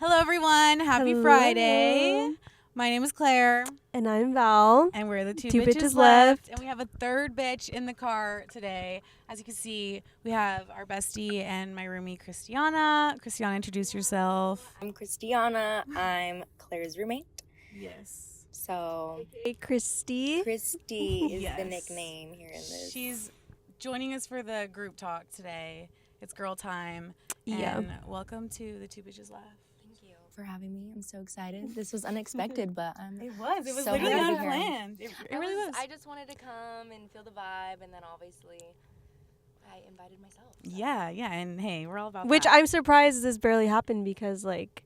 Hello, everyone. Happy Hello. Friday. My name is Claire. And I'm Val. And we're the two Two bitches bitches left. left. And we have a third bitch in the car today. As you can see, we have our bestie and my roomie, Kristiana. Kristiana, introduce yourself. I'm Kristiana. I'm Claire's roommate. Yes. So, Hey, Christy. Christy is Yes. the nickname here in this. She's joining us for the group talk today. It's girl time. Yeah. And welcome to the two bitches left. Thank you for having me. I'm so excited. This was unexpected, but It was so literally happy to be here. unplanned. It really was. I just wanted to come and feel the vibe, and then obviously I invited myself. So. Yeah. And hey, we're all about Which that. I'm surprised this barely happened because, like,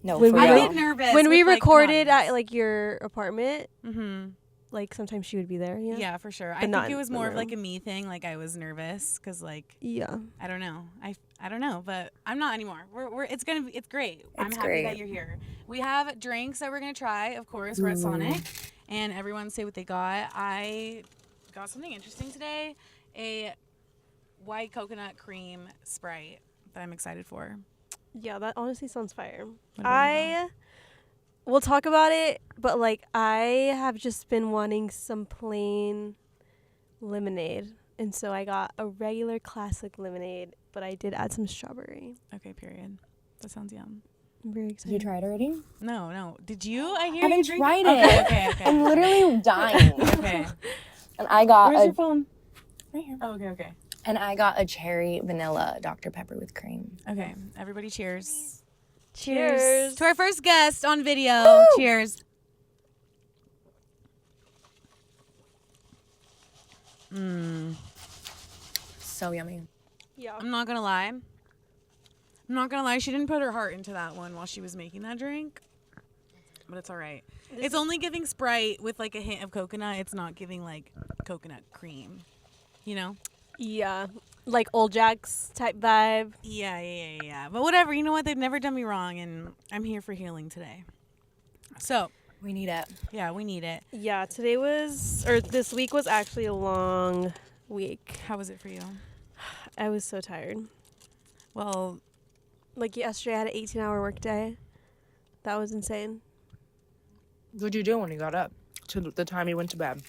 No, When for we I real. get nervous. when we with, like, recorded an at, audience. like, your apartment, Mm-hmm. like, sometimes she would be there, Yeah, for sure. I But think not it was in the more of like a room. me thing. Like I was nervous because like Yeah. I don't know. I don't know, but I'm not anymore. It's great. I'm It's happy great. that you're here. We have drinks that we're gonna try. Of course, we're at Sonic, and everyone say what they got. I got something interesting today. A white coconut cream Sprite that I'm excited for. Yeah, that honestly sounds fire. What about We'll talk about it, but, like, I have just been wanting some plain lemonade. And so I got a regular classic lemonade, but I did add some strawberry. Okay, period. That sounds yum. I'm very Did excited. you try it already? No. Did you? I I hear haven't you drink. tried it. Okay. I'm literally dying. Okay. And I got Where's a your phone? right here. Oh, okay. And I got a cherry vanilla Dr. Pepper with cream. Okay, everybody cheers. Cheers. To our first guest on video. Woo! Cheers. So yummy. Yeah. I'm not gonna lie. She didn't put her heart into that one while she was making that drink. But it's all right. It's only giving Sprite with like a hint of coconut. It's not giving like coconut cream. You know? Yeah. Like Old Jack's type vibe. Yeah. But whatever. You know what? They've never done me wrong, and I'm here for healing today. So, We need it. yeah, we need it. Yeah, this week was actually a long week. How was it for you? I was so tired. Well, Like yesterday I had an 18-hour work day. That was insane. What'd you do when you got up to the time you went to bed?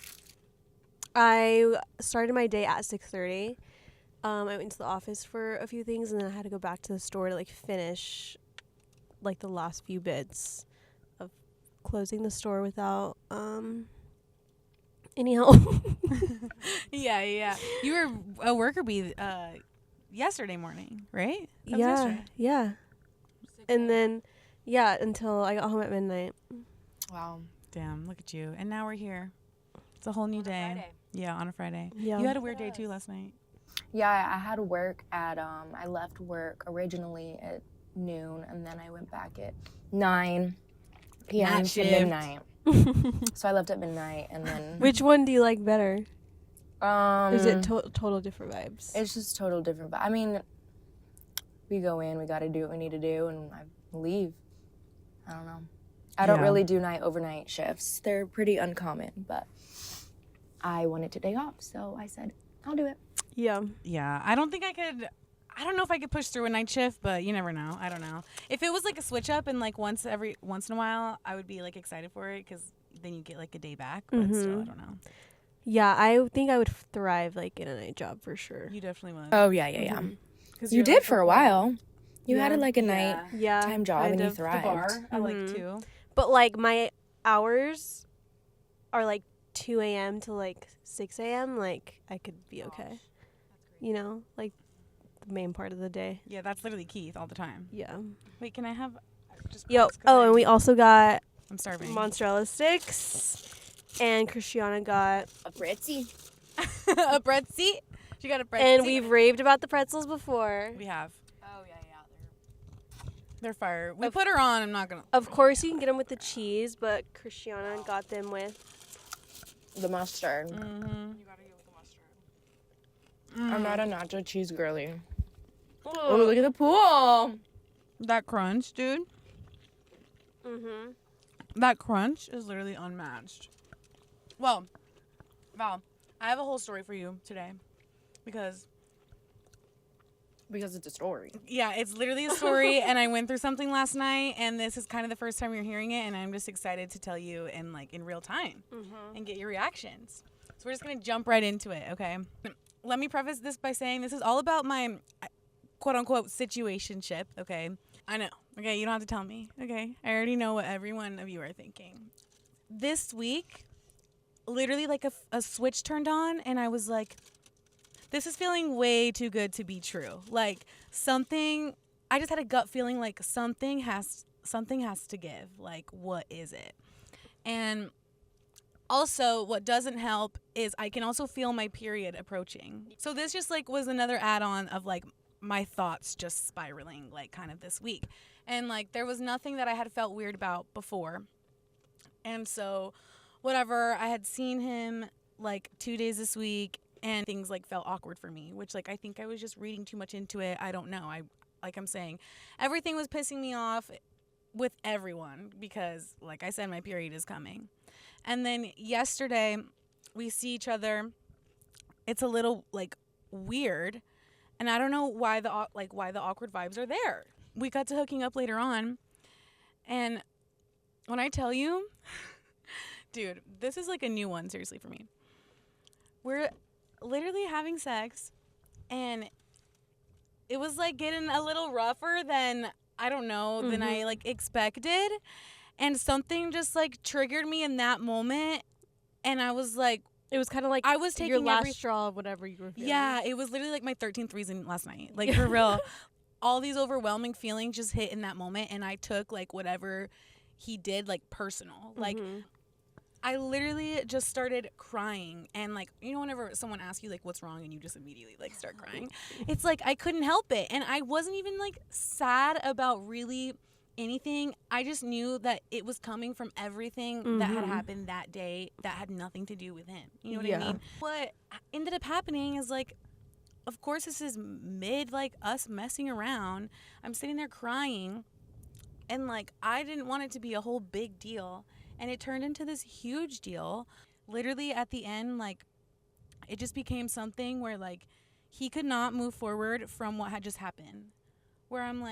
I started my day at 6:30. I went to the office for a few things, and then I had to go back to the store to like finish like the last few bits of closing the store without any help. yeah. You were a worker bee yesterday morning, right? That was yesterday. Yeah. And then until I got home at midnight. Wow. Damn, look at you. And now we're here. It's a whole new day. Friday. Yeah, on a Friday. Yeah. You had a weird day too last night. Yeah, I had work at, I left work originally at noon, and then I went back at 9 p.m. Night to shift. midnight. So I left at midnight, and then... Which one do you like better? Or is it Mm. total different vibes? It's just total different. But I mean, we go in, we got to do what we need to do, and I leave. I don't know. I don't Yeah. really do overnight shifts. They're pretty uncommon, but I wanted to day off, so I said, I'll do it. Yeah. Yeah, I don't know if I could push through a night shift, but you never know. I don't know. If it was like a switch up and like once in a while, I would be like excited for it because then you get like a day back. But still, I don't know. Yeah, I think I would thrive like in a night job for sure. You definitely would. Oh, yeah. 'Cause You you're, did like, for a performing. while. You had Yeah. like a night Yeah. time job, kind and you of. The thrived. bar, I like Mhm. too. But like my hours are like 2 a.m. to like 6 a.m. Like I could be okay. You know, like the main part of the day. Yeah, that's literally Keith all the time. Yeah. Wait, can I have just Yo. cracks 'cause Oh, and we also got I'm starving. mozzarella sticks, and Kristiana got. A Britzy. A bread seat. She got a bread And seat. we've raved about the pretzels before. We have. Oh, yeah. They're fire. We put her on. I'm not gonna. Of course, you can get them with the cheese, but Kristiana got them with. The mustard. Mm-hmm. I'm not a nacho cheese girly. Oh, look at the pool. That crunch, dude. Mhm. That crunch is literally unmatched. Well, Val, I have a whole story for you today because Because it's a story. Yeah, it's literally a story, and I went through something last night, and this is kind of the first time you're hearing it, and I'm just excited to tell you in real time and get your reactions. So we're just gonna jump right into it, okay? Let me preface this by saying this is all about my quote-unquote situationship, okay? I know, okay? You don't have to tell me, okay? I already know what every one of you are thinking. This week, literally a switch turned on, and I was like, this is feeling way too good to be true. Like I just had a gut feeling like something has to give. Like, what is it? And also, what doesn't help is I can also feel my period approaching. So this just was another add-on of my thoughts just spiraling kind of this week. And there was nothing that I had felt weird about before. And so whatever, I had seen him 2 days this week, and things felt awkward for me, which I think I was just reading too much into it. I don't know. I'm saying, everything was pissing me off with everyone because, like I said, my period is coming. And then yesterday we see each other. It's a little weird, and I don't know why the awkward vibes are there. We got to hooking up later on, and when I tell you, dude, this is a new one seriously for me. We're literally having sex, and it was getting a little rougher than than I expected, and something just triggered me in that moment, and I was It was kind of I was taking your last straw of whatever you were feeling. Yeah, it was literally my 13th reason last night, for real. All these overwhelming feelings just hit in that moment, and I took whatever he did personal. I literally just started crying, and whenever someone asks you what's wrong and you just immediately start crying, it's I couldn't help it, and I wasn't even sad about really anything. I just knew that it was coming from everything that had happened that day that had nothing to do with him. You know what I mean? What ended up happening is of course this is mid us messing around. I'm sitting there crying, and I didn't want it to be a whole big deal. And it turned into this huge deal. Literally at the end, it just became something where, he could not move forward from what had just happened. Where I'm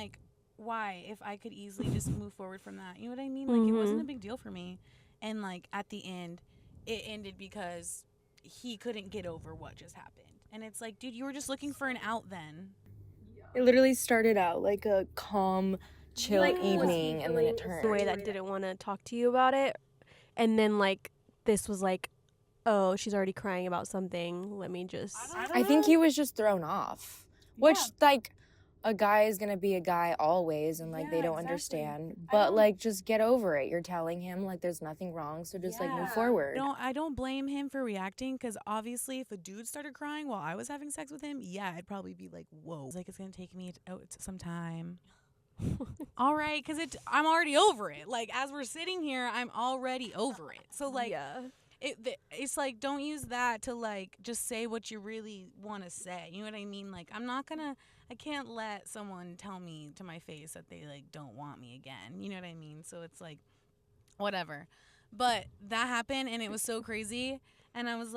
why? If I could easily just move forward from that. You know what I mean? It wasn't a big deal for me. And, at the end, it ended because he couldn't get over what just happened. And it's dude, you were just looking for an out then. It literally started out like a calm, chill evening, and then it turned. The way that didn't want to talk to you about it, and then this was oh, she's already crying about something. Let me just. I think he was just thrown off, which a guy is gonna be a guy always, and they don't understand. But just get over it. You're telling him there's nothing wrong, so just move forward. I don't blame him for reacting, because obviously if a dude started crying while I was having sex with him, I'd probably be whoa. It's gonna take me some time. All right, because I'm already over it. As we're sitting here, I'm already over it. So it's don't use that to just say what you really want to say. You know what I mean? I can't let someone tell me to my face that they don't want me again. You know what I mean? So it's whatever. But that happened, and it was so crazy, and I was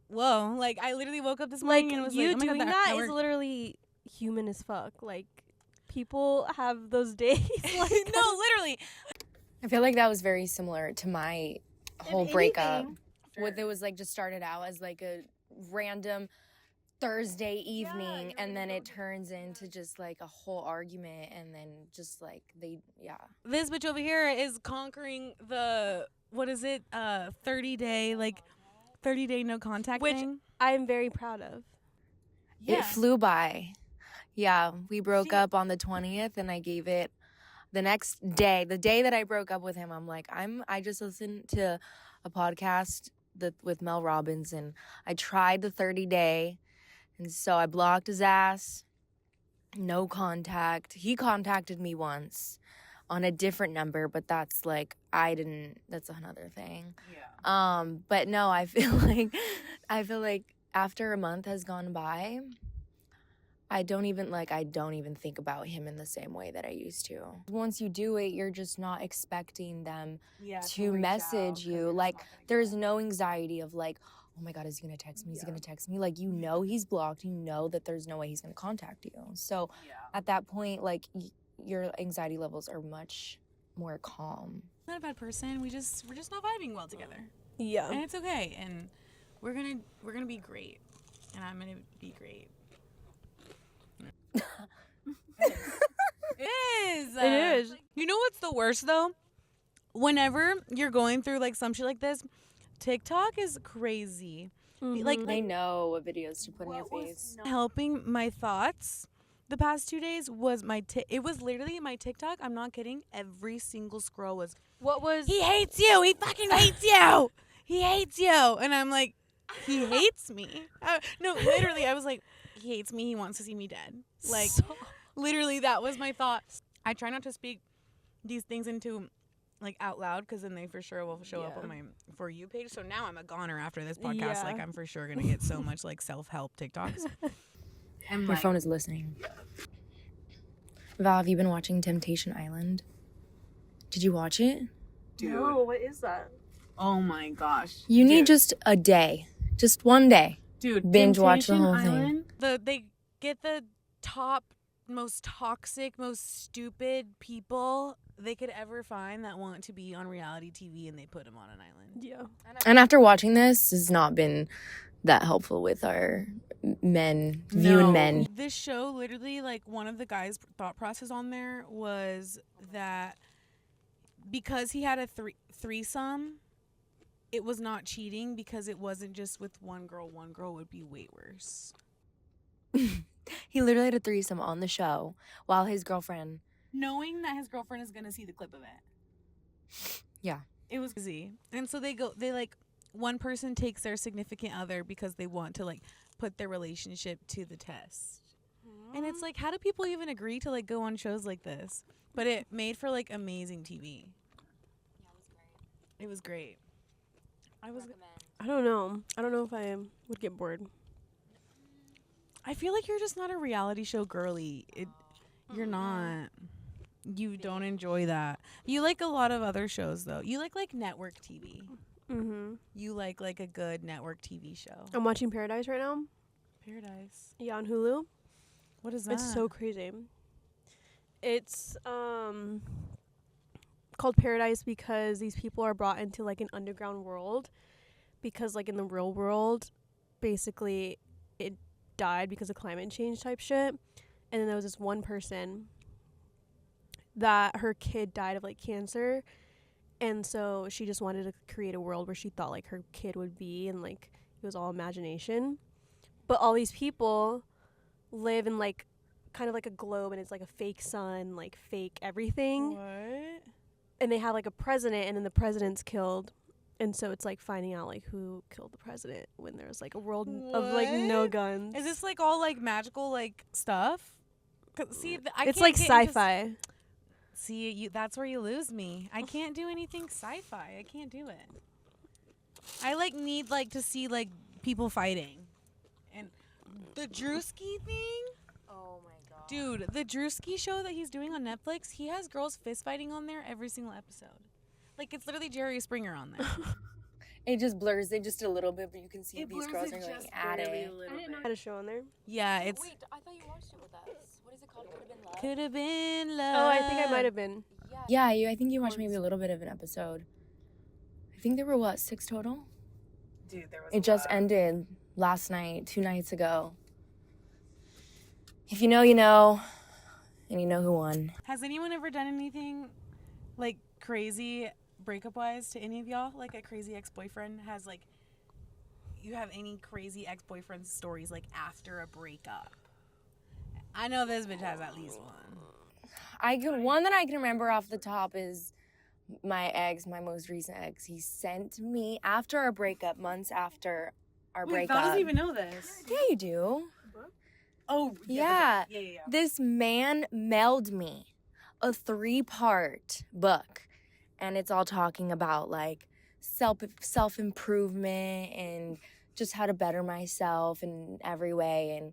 whoa. I literally woke up this morning and was you oh my doing God, that is literally human as fuck. People have those days. No, literally. I feel that was very similar to my whole breakup. Sure. It was just started out as a random Thursday evening, and then it turns into just a whole argument, and then just This bitch over here is conquering the, what is it, 30-day no contact which thing. I'm very proud of. It flew by. Yeah, we broke up on the 20th, and I gave it the next day. The day that I broke up with him, I just listened to a podcast with Mel Robbins, and I tried the 30-day, and so I blocked his ass. No contact. He contacted me once on a different number, but that's that's another thing. Yeah. But no, I feel like after a month has gone by, I don't even think about him in the same way that I used to. Once you do it, you're just not expecting them to message you. There's no anxiety of oh my God, is he gonna text me? Is he gonna text me? Like, you know he's blocked. You know that there's no way he's gonna contact you. So at that point, like, your anxiety levels are much more calm. Not a bad person. We're just not vibing well together. Yeah. And it's okay. And we're gonna be great. And I'm gonna be great. It is. It is. You know what's the worst though? Whenever you're going through like some shit like this, TikTok is crazy. Like They know what videos to put in your face. helping my thoughts the past 2 days was it was literally my TikTok. I'm not kidding. Every single scroll was, What was... he hates you. He fucking hates you. He hates you. And I'm like, he hates me. No, literally, I was like, he hates me. He wants to see me dead. Like, literally, that was my thoughts. I try not to speak these things into, like, out loud, because then they for sure will show up on my For You page. So now I'm a goner after this podcast. Yeah. Like, I'm for sure going to get so much, like, self-help TikToks. And Your phone is listening. Val, have you been watching Temptation Island? Did you watch it? Dude. No, what is that? Oh, my gosh. You need just a day. Just one day. Dude, binge watch the whole thing. They get the top, most toxic, most stupid people they could ever find that want to be on reality TV, and they put them on an island. Yeah. And after watching this, has not been that helpful with our viewing men. This show, literally, like, one of the guys' thought process on there was that because he had a threesome, it was not cheating because it wasn't just with one girl. One girl would be way worse. He literally had a threesome on the show while his girlfriend... Knowing that his girlfriend is going to see the clip of it. Yeah. It was crazy. And so they like, one person takes their significant other because they want to, like, put their relationship to the test. And it's like, how do people even agree to, like, go on shows like this? But it made for, like, amazing TV. Yeah, it was great. I don't know. I don't know if I would get bored. I feel like you're just not a reality show girly. You're not. You don't enjoy that. You like a lot of other shows, though. You like network TV. Mm-hmm. You like a good network TV show. I'm watching Paradise right now. Paradise. Yeah, on Hulu. What is that? It's so crazy. It's called Paradise because these people are brought into, like, an underground world, because, like, in the real world, basically it died because of climate change type shit. And then there was this one person that her kid died of, like, cancer, and so she just wanted to create a world where she thought, like, her kid would be, and, like, it was all imagination. But all these people live in, like, kind of like a globe, and it's like a fake sun, like, fake everything. What? And they have, like, a president, and then the president's killed. And so it's, like, finding out, like, who killed the president when there's, like, a world of, like, no guns. Is this, like, all, like, magical, like, stuff? 'Cause, see, it's, like, sci-fi. See, that's where you lose me. I can't do anything sci-fi. I can't do it. I, like, need, like, to see, like, people fighting. And the Drewski thing? Oh my God. Dude, the Drewski show that he's doing on Netflix, he has girls fist fighting on there every single episode. Like, it's literally Jerry Springer on there. It just blurs it just a little bit, but you can see It these blurs girls it are going just at barely it. a little I didn't know bit. I had a show on there. Yeah, it's... Wait, I thought you watched it with us. What is it called? Could have been love. Oh, I think I might have been. Yeah, I think you watched maybe a little bit of an episode. I think there were, 6 total? Dude, there was It just ended last night, 2 nights ago. If you know, you know. And you know who won. Has anyone ever done anything, like, crazy breakup-wise to any of y'all? Like, a crazy ex-boyfriend has, like... You have any crazy ex-boyfriend stories, like, after a breakup? I know this bitch has at least one. One that I can remember off the top is my most recent ex. He sent me, after our breakup, months after our breakup. Val doesn't even know this. Yeah, you do. Oh, Yeah. Yeah. This man mailed me a 3-part book, and it's all talking about, like, self-improvement and just how to better myself in every way. And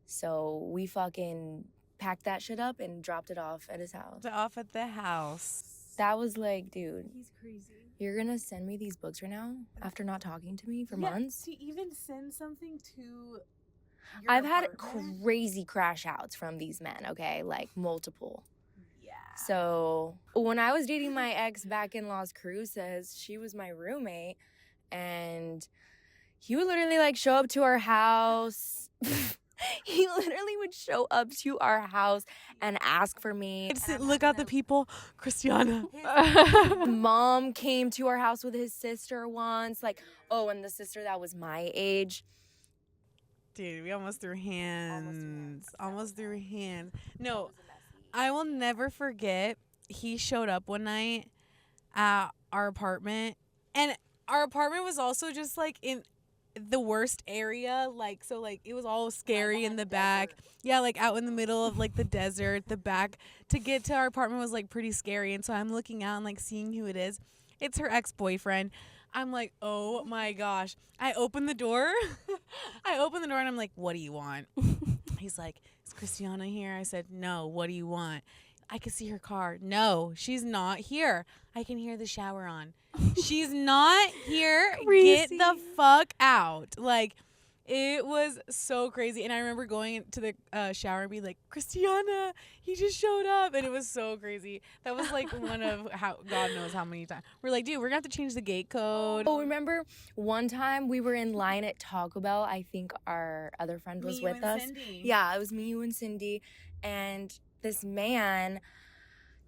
so we fucking packed that shit up and dropped it off at his house. Off at the house. That was like, dude, He's crazy. you're gonna send me these books right now after not talking to me for months? To even send something to I've had crazy crash outs from these men, okay? Like, multiple. Yeah. So, when I was dating my ex back in Las Cruces, she was my roommate, and he would literally, like, show up to our house. He literally would show up to our house and ask for me. Look out the people. Kristiana. Mom came to our house with his sister once. Like, oh, and the sister that was my age. Dude, we almost threw hands. Almost threw hands. No, I will never forget. He showed up one night at our apartment. And our apartment was also just, like, in the worst area. Like, so, like, it was all scary in the back. Yeah, like, out in the middle of, like, the desert. The back to get to our apartment was, like, pretty scary. And so I'm looking out and, like, seeing who it is. It's her ex-boyfriend. I'm like, oh my gosh. I open the door. And I'm like, what do you want? He's like, is Kristiana here? I said, no, what do you want? I can see her car. No, she's not here. I can hear the shower on. She's not here. Crazy. Get the fuck out. Like, it was so crazy. And I remember going to the shower and being like, Kristiana, he just showed up. And it was so crazy. That was like one of God knows how many times. We're like, dude, we're going to have to change the gate code. Oh, remember one time we were in line at Taco Bell? I think our other friend was with us. Cindy. Yeah, it was me, you, and Cindy. And this man,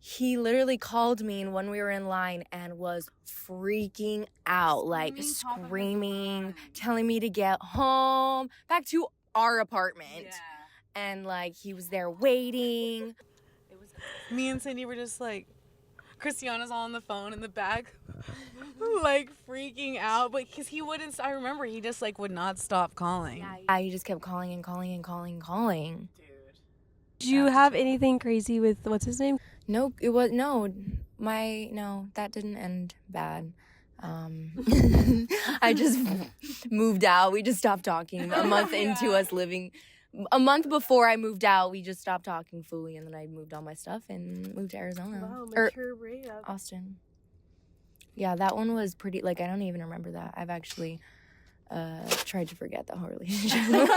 he literally called me when we were in line and was freaking out, like screaming, telling me to get home, back to our apartment. Yeah. And like he was there waiting. Me and Cindy were just like, Kristiana's all on the phone in the back, like freaking out. But because he wouldn't, I remember he just like would not stop calling. Yeah, he just kept calling and calling and calling and calling. Did you have anything crazy with what's his name? Nope, it was that didn't end bad. I just moved out. We just stopped talking a month into us living. A month before I moved out, we just stopped talking fully, and then I moved all my stuff and moved to Arizona. Wow, mature breakup. Austin. Yeah, that one was pretty, like, I don't even remember that. I've actually tried to forget the whole relationship.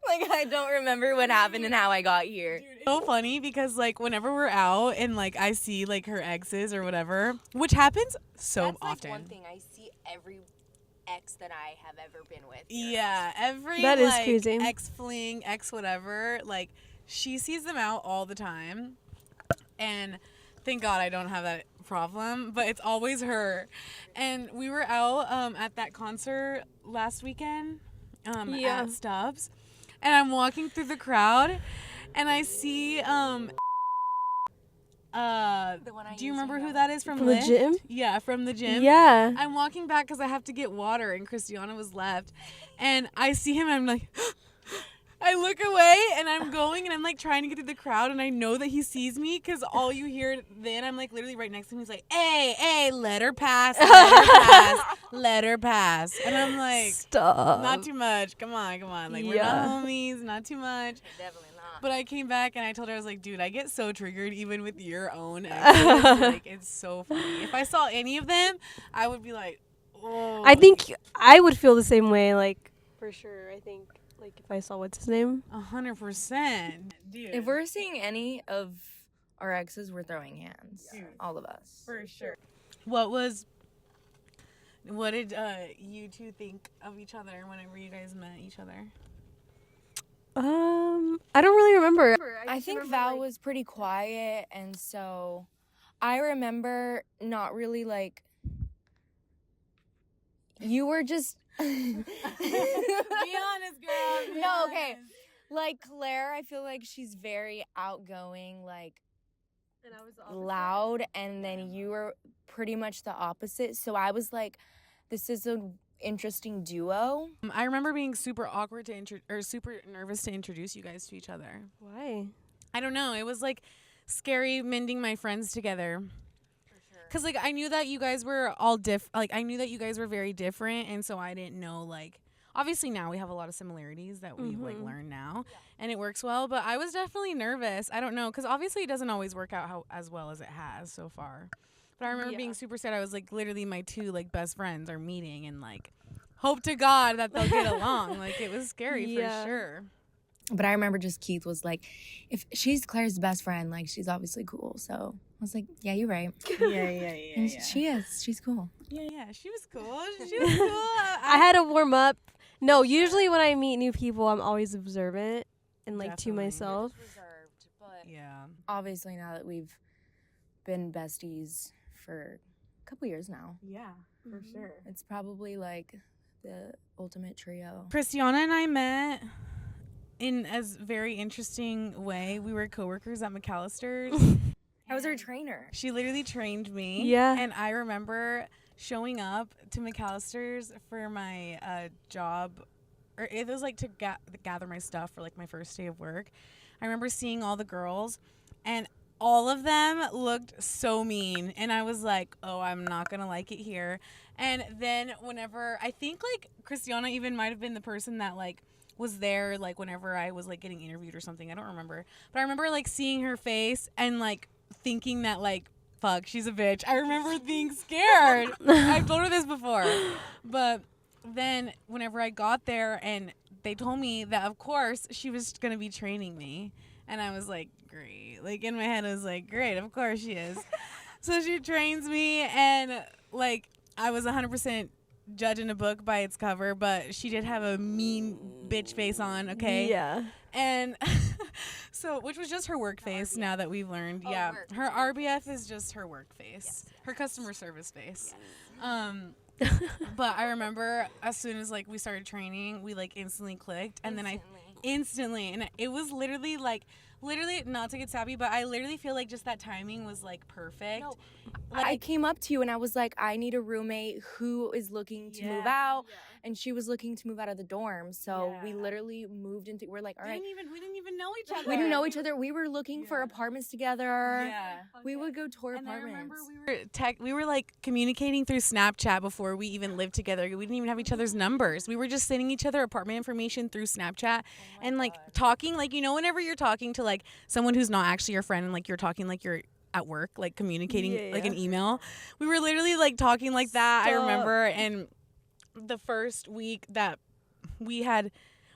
Like, I don't remember what happened and how I got here. Dude, it's so funny because, like, whenever we're out and, like, I see, like, her exes or whatever, which happens so often. That's, like, one thing. I see every ex that I have ever been with. Yeah, every, that is like, crazy. ex-fling, ex-whatever, like, she sees them out all the time. And thank God I don't have that problem, but it's always her. And we were out at that concert last weekend at Stubbs. And I'm walking through the crowd, and I see, The one do you remember who that is from the Lyft? gym? Yeah, from the gym. Yeah. I'm walking back because I have to get water, and Kristiana was left. And I see him, and I'm like, I look away, and I'm going, and I'm, like, trying to get through the crowd, and I know that he sees me because all you hear then, I'm, like, literally right next to him. He's like, hey, let her pass, let her pass. And I'm like, stop. not too much. Come on. Like, we're not homies. Not too much. Definitely not. But I came back and I told her, I was like, dude, I get so triggered even with your own exes. Like, it's so funny. If I saw any of them, I would be like, oh. I think I would feel the same way, like, for sure. I think, like, if I saw what's his name. 100%. Dude. If we're seeing any of our exes, we're throwing hands. Yeah. All of us. For sure. What did you two think of each other whenever you guys met each other? I don't really remember. I think Val was pretty quiet, and so I remember not really, like, you were just Be honest, girl. No, okay. Like, Claire, I feel like she's very outgoing, like, And I was loud, and then you were pretty much the opposite. So I was like, this is an interesting duo. I remember being super awkward super nervous to introduce you guys to each other. Why? I don't know. It was like scary mending my friends together. For sure. Cause like I knew that you guys were all I knew that you guys were very different, and so I didn't know like obviously now we have a lot of similarities that we've like learned now, and it works well. But I was definitely nervous. I don't know, because obviously it doesn't always work out as well as it has so far. But I remember being super sad. I was like, literally, my two like best friends are meeting, and like, hope to God that they'll get along. Like, it was scary for sure. But I remember just Keith was like, if she's Claire's best friend, like, she's obviously cool. So I was like, yeah, you're right. And she is. She's cool. Yeah, she was cool. She was cool. I had to warm up. No, usually when I meet new people, I'm always observant and like to myself. Reserved, but yeah. obviously now that we've been besties for a couple years now. Yeah, for sure. It's probably like the ultimate trio. Kristiana and I met in a very interesting way. We were coworkers at McAllister's. I was her trainer. She literally trained me. Yeah. And I remember showing up to McAllister's for my job, or it was like to gather my stuff for like my first day of work. I remember seeing all the girls, and all of them looked so mean, and I was like, oh, I'm not gonna like it here. And then whenever, I think like Kristiana even might have been the person that like was there like whenever I was like getting interviewed or something. I don't remember, but I remember like seeing her face and like thinking that like, fuck, she's a bitch. I remember being scared. I've told her this before, but then whenever I got there and they told me that of course she was gonna be training me, and I was like, great. Like in my head I was like, great, of course she is. So she trains me, and like I was 100% judging a book by its cover, but she did have a mean bitch face on, okay? Yeah. And so, which was just her work face now that we've learned. Yeah. Her RBF is just her work face. Her customer service face. But I remember as soon as like we started training, we like instantly clicked, and then and it was literally not to get sappy, but I literally feel like just that timing was like perfect. No, like, I came up to you and I was like, I need a roommate who is looking to move out, and she was looking to move out of the dorm. So we literally moved into. We're like, all right. We didn't even know each other. We didn't know each other. We were looking for apartments together. Yeah. We would go tour And apartments. I remember we were like communicating through Snapchat before we even lived together. We didn't even have each other's numbers. We were just sending each other apartment information through Snapchat and like talking, like, you know, whenever you're talking to like someone who's not actually your friend and like you're talking like you're at work, like communicating like an email. We were literally like talking like that. I remember, and the first week that we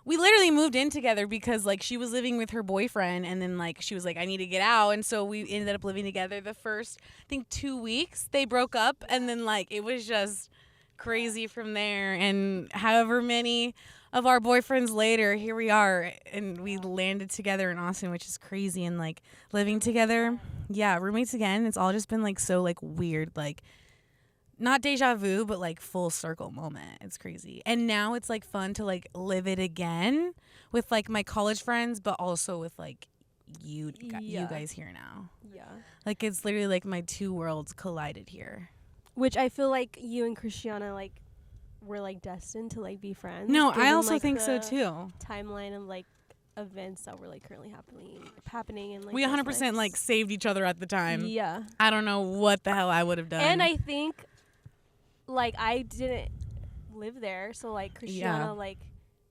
literally moved in together because like she was living with her boyfriend, and then like she was like, I need to get out, and so we ended up living together. The first, I think, 2 weeks they broke up, and then like it was just crazy from there. And however many of our boyfriends later, here we are, and we landed together in Austin, which is crazy. And like living together, roommates again. It's all just been like so like weird, like not deja vu, but like full circle moment. It's crazy. And now it's like fun to like live it again with like my college friends, but also with like you guys here now. Yeah. Like it's literally like my two worlds collided here. Which I feel like you and Kristiana like were like destined to like be friends. No, I also like, think so too. Timeline of like events that were like currently happening and like we 100% like saved each other at the time. Yeah. I don't know what the hell I would have done. And I think like I didn't live there, so like Kristiana like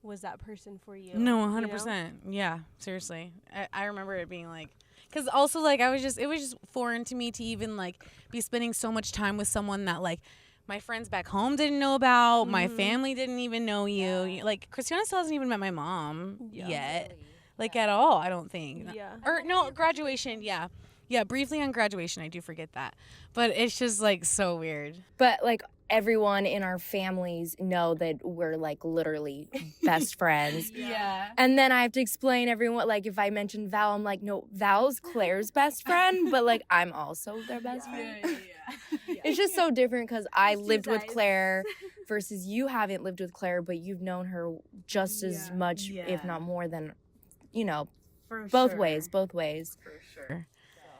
was that person for you. No, 100%. Yeah, seriously. I remember it being like, because also like it was just foreign to me to even like be spending so much time with someone that like my friends back home didn't know about, my family didn't even know you. Yeah. Like Kristiana still hasn't even met my mom yet, really? Like at all. I don't think. Yeah. Or no, graduation. Yeah. Yeah, briefly on graduation, I do forget that. But it's just, like, so weird. But, like, everyone in our families know that we're, like, literally best friends. Yeah. And then I have to explain everyone, like, if I mention Val, I'm like, no, Val's Claire's best friend, but, like, I'm also their best friend. Yeah. It's just so different because I lived with Claire versus you haven't lived with Claire, but you've known her just as much, if not more than, you know, both ways. For sure.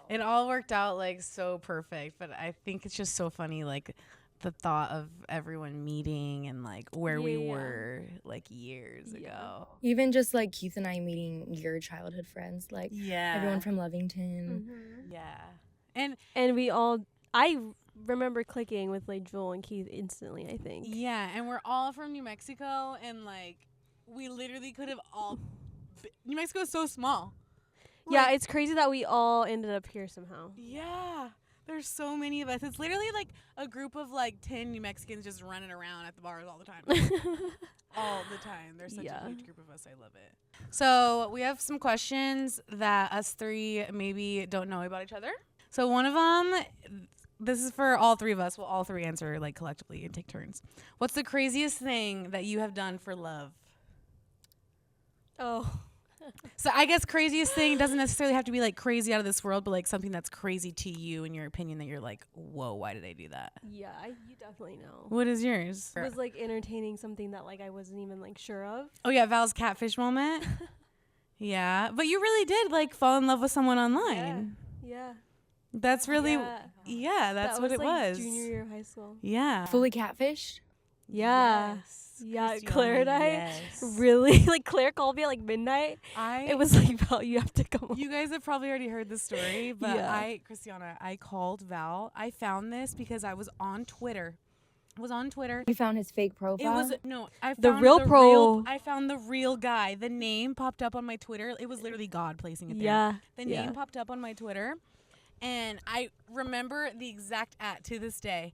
It all worked out, like, so perfect, but I think it's just so funny, like, the thought of everyone meeting and, like, where we were, like, years ago. Even just, like, Keith and I meeting your childhood friends, like, everyone from Lovington. Mm-hmm. Yeah. And we all, I remember clicking with like Joel and Keith instantly, I think. Yeah, and we're all from New Mexico, and like we literally could have all. New Mexico is so small. Yeah, Like, it's crazy that we all ended up here somehow. yeah. There's so many of us. It's literally like a group of like 10 New Mexicans just running around at the bars all the time. All the time. There's such a huge group of us. I love it. So we have some questions that us three maybe don't know about each other. So one of them, this is for all three of us. We'll all three answer like collectively and take turns. What's the craziest thing that you have done for love? Oh. So I guess craziest thing doesn't necessarily have to be like crazy out of this world, but like something that's crazy to you in your opinion that you're like, whoa, why did I do that? Yeah, you definitely know. What is yours? It was like entertaining something that like I wasn't even like sure of. Oh yeah, Val's catfish moment. Yeah, but you really did like fall in love with someone online. Yeah. That's really, Yeah. That's that what was, it like, was. Junior year of high school. Yeah. Fully catfished? Yeah. Yes. Yeah, Kristiana, Claire and I yes. really like Claire called me at like midnight. It was like, Val, you have to come. You guys have probably already heard the story, but Yeah. Kristiana, I called Val. I found this because I was on Twitter. You found his fake profile? It was no, I found The real pro. I found the real guy. The name popped up on my Twitter. It was literally God placing it there. Yeah. The name popped up on my Twitter, and I remember the exact to this day.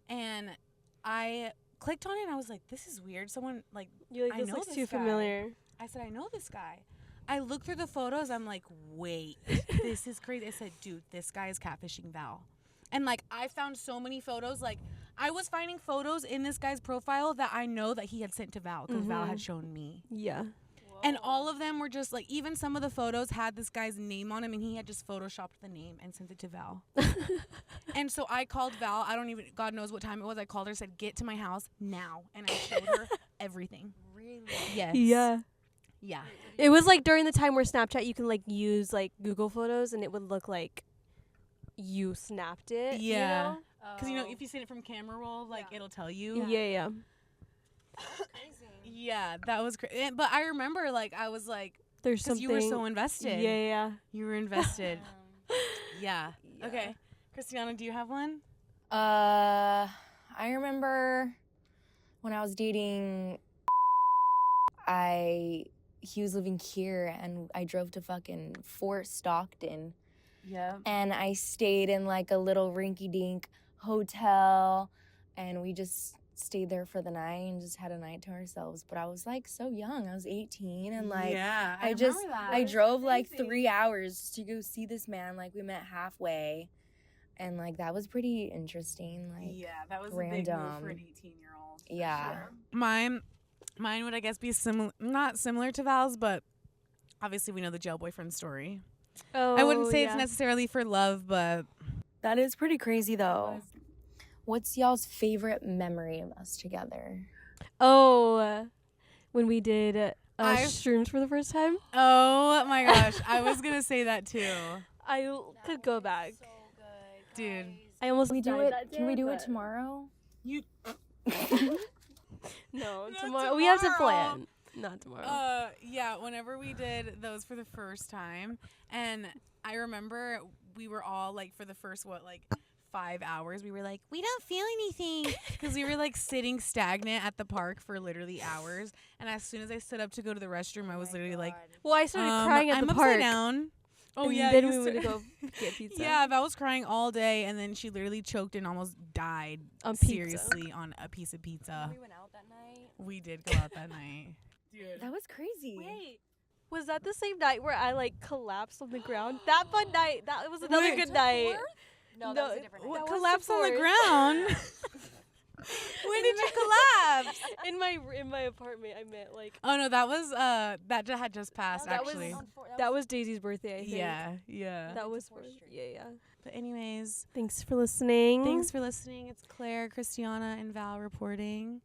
And I clicked on it, and I was like, "This is weird." Someone like You're like, I this know looks this too guy. familiar. I said, "I know this guy." I looked through the photos. I'm like, "Wait, this is crazy." I said, "Dude, this guy is catfishing Val." And like I found so many photos. Like I was finding photos in this guy's profile that I know that he had sent to Val because Val had shown me. Yeah. And all of them were just like, even some of the photos had this guy's name on them, and he had just photoshopped the name and sent it to Val. And so I called Val. I don't even, God knows what time it was. I called her, said, "Get to my house now." And I showed her everything. Really? Yes. Yeah. Yeah. It was like during the time where Snapchat you can like use like Google Photos and it would look like you snapped it. Yeah. Because, you know, if you send it from camera roll, like, it'll tell you. Yeah. Yeah, that was crazy. But I remember, like, I was like, There's because something. you were so invested. Yeah. You were invested. Yeah. Okay. Kristiana, do you have one? I remember when I was dating, he was living here, and I drove to fucking Fort Stockton. Yeah. And I stayed in like a little rinky-dink hotel, and we just stayed there for the night and just had a night to ourselves. But I was like so young. I was 18, and like yeah, I drove like 3 hours to go see this man. Like we met halfway, and like that was pretty interesting. Like that was random. a big move for an 18-year-old. Yeah. Sure. Mine would, I guess, be not similar to Val's, but obviously we know the jail boyfriend story. Oh, I wouldn't say it's necessarily for love, but That is pretty crazy though. What's y'all's favorite memory of us together? Oh, when we did shrooms for the first time. oh my gosh, I was gonna say that too, I could go back. So good, dude. I almost Can we do died it? that Can we day, do it but- tomorrow? You. No, Not tomorrow. We have to tomorrow. plan. Not tomorrow. Yeah, whenever we did those for the first time, and I remember we were all like, for the first 5 hours, we were like, we don't feel anything, because we were like sitting stagnant at the park for literally hours. And as soon as I stood up to go to the restroom, I was literally like, Well, I started crying at I'm the upside park. down. Oh and yeah, then you we went to sta- go get pizza. Yeah, Val was crying all day, and then she literally choked and almost died. On pizza. Seriously, on a piece of pizza. We went out that night. We did go out that night. Dude. That was crazy. Wait, was that the same night where I like collapsed on the ground? That fun night. That was another Wait. good night. No, No, that was a different what night. was Collapse on the fourth? ground. When did you collapse? in my apartment. I meant like Oh no, that was had just passed That was- actually. that was Daisy's birthday. I think. Yeah. That was Fourth Street. yeah. But anyways, Thanks for listening. thanks for listening. It's Claire, Kristiana, and Val reporting.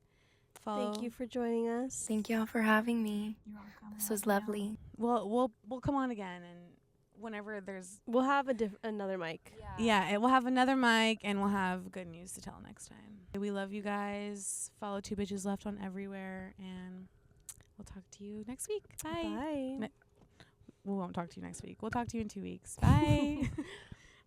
Follow. Thank you for joining us. Thank y'all for having me. This was lovely. We'll come on again, and whenever there's We'll have another mic. we'll have another mic, and we'll have good news to tell next time. We love you guys. Follow Two Bitches Left on everywhere, and we'll talk to you next week. Bye. Bye. We won't talk to you next week. We'll talk to you in 2 weeks. Bye.